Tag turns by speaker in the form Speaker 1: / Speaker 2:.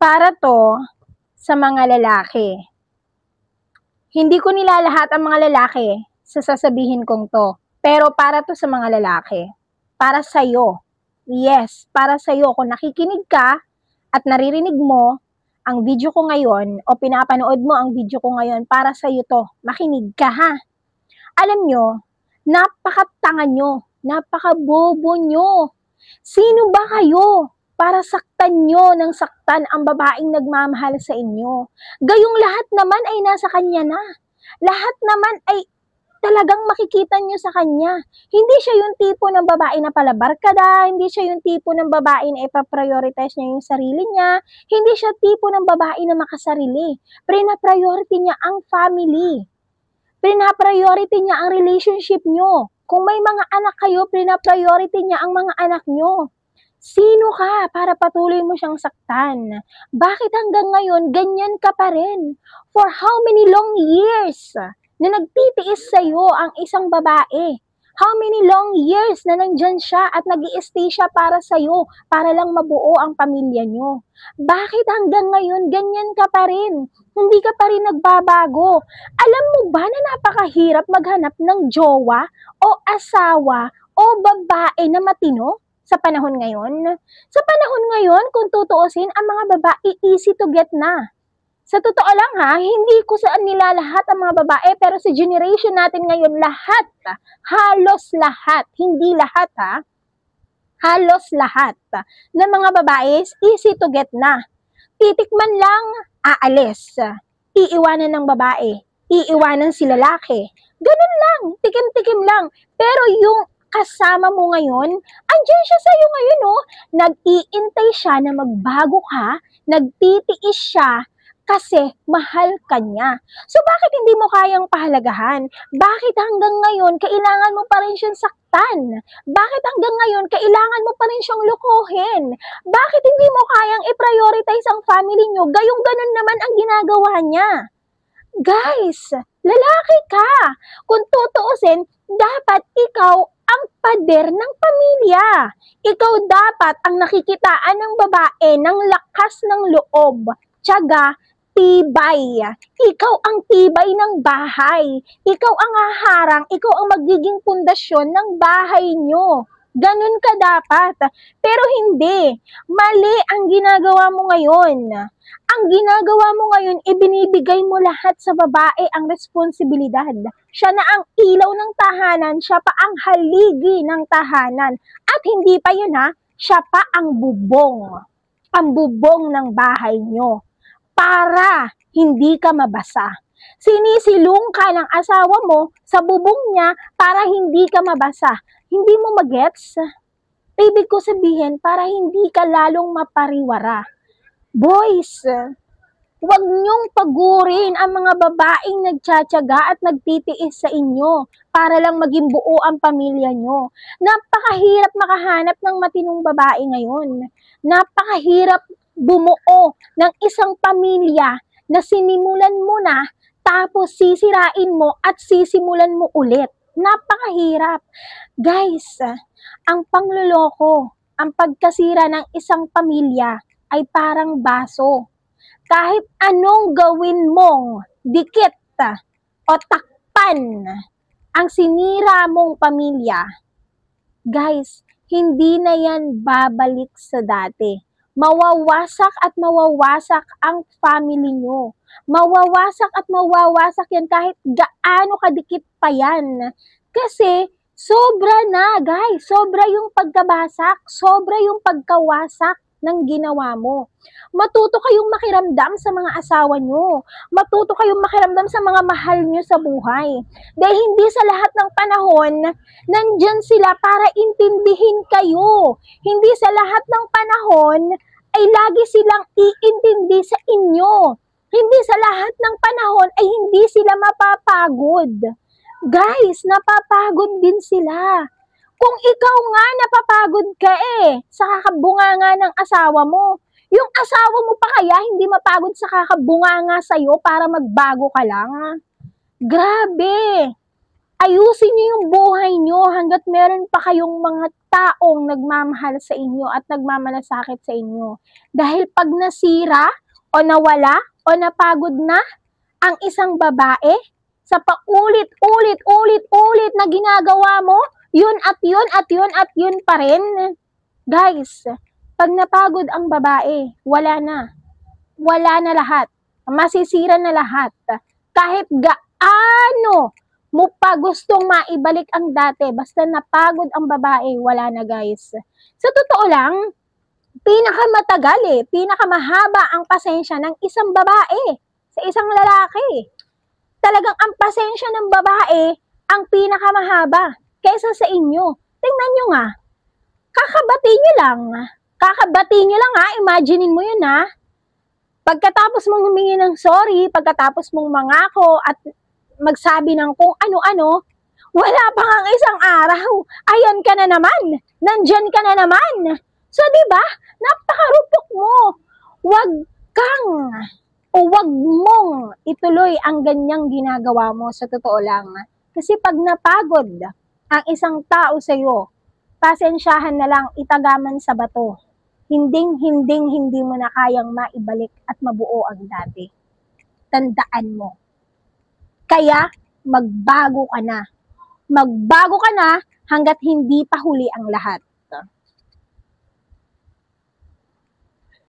Speaker 1: Para to sa mga lalaki. Hindi ko nilalahat ang mga lalaki sa sasabihin kong to. Pero para to sa mga lalaki. Para sa'yo. Yes, para sa'yo. Kung nakikinig ka at naririnig mo ang video ko ngayon o pinapanood mo ang video ko ngayon, para sa'yo to. Makinig ka ha. Alam nyo, napakatanga nyo. Napakabobo nyo. Sino ba kayo para saktan nyo ng saktan ang babaeng nagmamahal sa inyo? Gayong lahat naman ay nasa kanya na. Lahat naman ay talagang makikita nyo sa kanya. Hindi siya yung tipo ng babae na palabarkada, hindi siya yung tipo ng babae na ipaprioritize niya yung sarili niya, hindi siya tipo ng babae na makasarili. Prina-priority niya ang family. Prina-priority niya ang relationship nyo. Kung may mga anak kayo, prina-priority niya ang mga anak nyo. Sino ka para patuloy mo siyang saktan? Bakit hanggang ngayon, ganyan ka pa rin? For how many long years na nagtitiis sa'yo ang isang babae? How many long years na nandyan siya at nag-i-stay siya para sa'yo, para lang mabuo ang pamilya nyo? Bakit hanggang ngayon, ganyan ka pa rin? Hindi ka pa rin nagbabago? Alam mo ba na napakahirap maghanap ng jowa o asawa o babae na matino sa panahon ngayon? Sa panahon ngayon, kung tutuusin, ang mga babae easy to get na. Sa totoo lang ha, hindi ko saan nilalahat ang mga babae, pero sa generation natin ngayon, lahat, halos lahat, hindi lahat ha, halos lahat ng mga babae is easy to get na. Titikman lang, aalis. Iiwanan ng babae, iiwanan si lalaki. Ganun lang, tikim-tikim lang. Pero yung kasama mo ngayon, andyan siya sa'yo ngayon, oh. Nag-iintay siya na magbago ka, nagtitiis siya, kasi mahal ka niya. So bakit hindi mo kayang pahalagahan? Bakit hanggang ngayon kailangan mo pa rin siyang saktan? Bakit hanggang ngayon kailangan mo pa rin siyang lukuhin? Bakit hindi mo kayang i-prioritize ang family niyo? Gayong ganun naman ang ginagawa niya. Guys, lalaki ka. Kung tutuusin, dapat ikaw ang pader ng pamilya. Ikaw dapat ang nakikitaan ng babae ng lakas ng loob, tiyaga, tibay. Ikaw ang tibay ng bahay. Ikaw ang haharang. Ikaw ang magiging pundasyon ng bahay nyo. Ganun ka dapat. Pero hindi. Mali ang ginagawa mo ngayon. Ang ginagawa mo ngayon, ibinibigay mo lahat sa babae ang responsibilidad. Siya na ang ilaw ng tahanan, siya pa ang haligi ng tahanan. At hindi pa yun ha, siya pa ang bubong. Ang bubong ng bahay nyo. Para hindi ka mabasa. Sinisilong ka ng asawa mo sa bubong niya para hindi ka mabasa. Hindi mo magets? Ibig ko sabihin, para hindi ka lalong mapariwara. Boys, huwag niyong pagurin ang mga babaeng nagtsatsaga at nagtitiis sa inyo para lang maging buo ang pamilya nyo. Napakahirap makahanap ng matinong babae ngayon. Napakahirap bumuo ng isang pamilya na sinimulan mo na tapos sisirain mo at sisimulan mo ulit. Napakahirap. Guys, ang pangloloko, ang pagkasira ng isang pamilya ay parang baso. Kahit anong gawin mong dikit o takpan ang sinira mong pamilya, guys, hindi na yan babalik sa dati. Mawawasak at mawawasak ang family nyo. Mawawasak at mawawasak yan kahit gaano kadikit pa yan. Kasi sobra na, guys. Sobra yung pagkabasak. Sobra yung pagkawasak ng ginawa mo. Matuto kayong makiramdam sa mga asawa nyo. Matuto kayong makiramdam sa mga mahal nyo sa buhay. Dahil hindi sa lahat ng panahon, nandyan sila para intindihin kayo. Hindi sa lahat ng panahon, ay lagi silang iintindi sa inyo. Hindi sa lahat ng panahon, ay hindi sila mapapagod. Guys, napapagod din sila. Kung ikaw nga napapagod ka sa kakabunganga ng asawa mo, yung asawa mo pa kaya hindi mapagod sa kakabunganga sa'yo para magbago ka lang? Grabe! Ayusin niyo yung buhay niyo hangga't meron pa kayong mga taong nagmamahal sa inyo at nagmamalasakit sa inyo. Dahil pag nasira o nawala o napagod na ang isang babae sa paulit-ulit na ginagawa mo, yun at yun at yun at yun pa rin. Guys, pag napagod ang babae, wala na. Wala na lahat. Masisira na lahat. Kahit gaano mo pa gustong maibalik ang dati, basta napagod ang babae, wala na guys. Sa totoo lang, pinakamahaba ang pasensya ng isang babae sa isang lalaki. Talagang ang pasensya ng babae ang pinakamahaba kaysa sa inyo. Tingnan nyo nga, kakabati nyo lang ha, imaginein mo yun ha. Pagkatapos mong humingi ng sorry, pagkatapos mong mangako at magsabi ng kung ano-ano, wala pa nga isang araw, ayan ka na naman, nandyan ka na naman. So, diba, napakarupok mo. Wag mong ituloy ang ganyang ginagawa mo sa totoo lang. Kasi pag napagod ang isang tao sa'yo, pasensyahan na lang itagaman sa bato. Hindi mo na kayang maibalik at mabuo ang dati. Tandaan mo. Kaya, magbago ka na. Magbago ka na hanggat hindi pa huli ang lahat.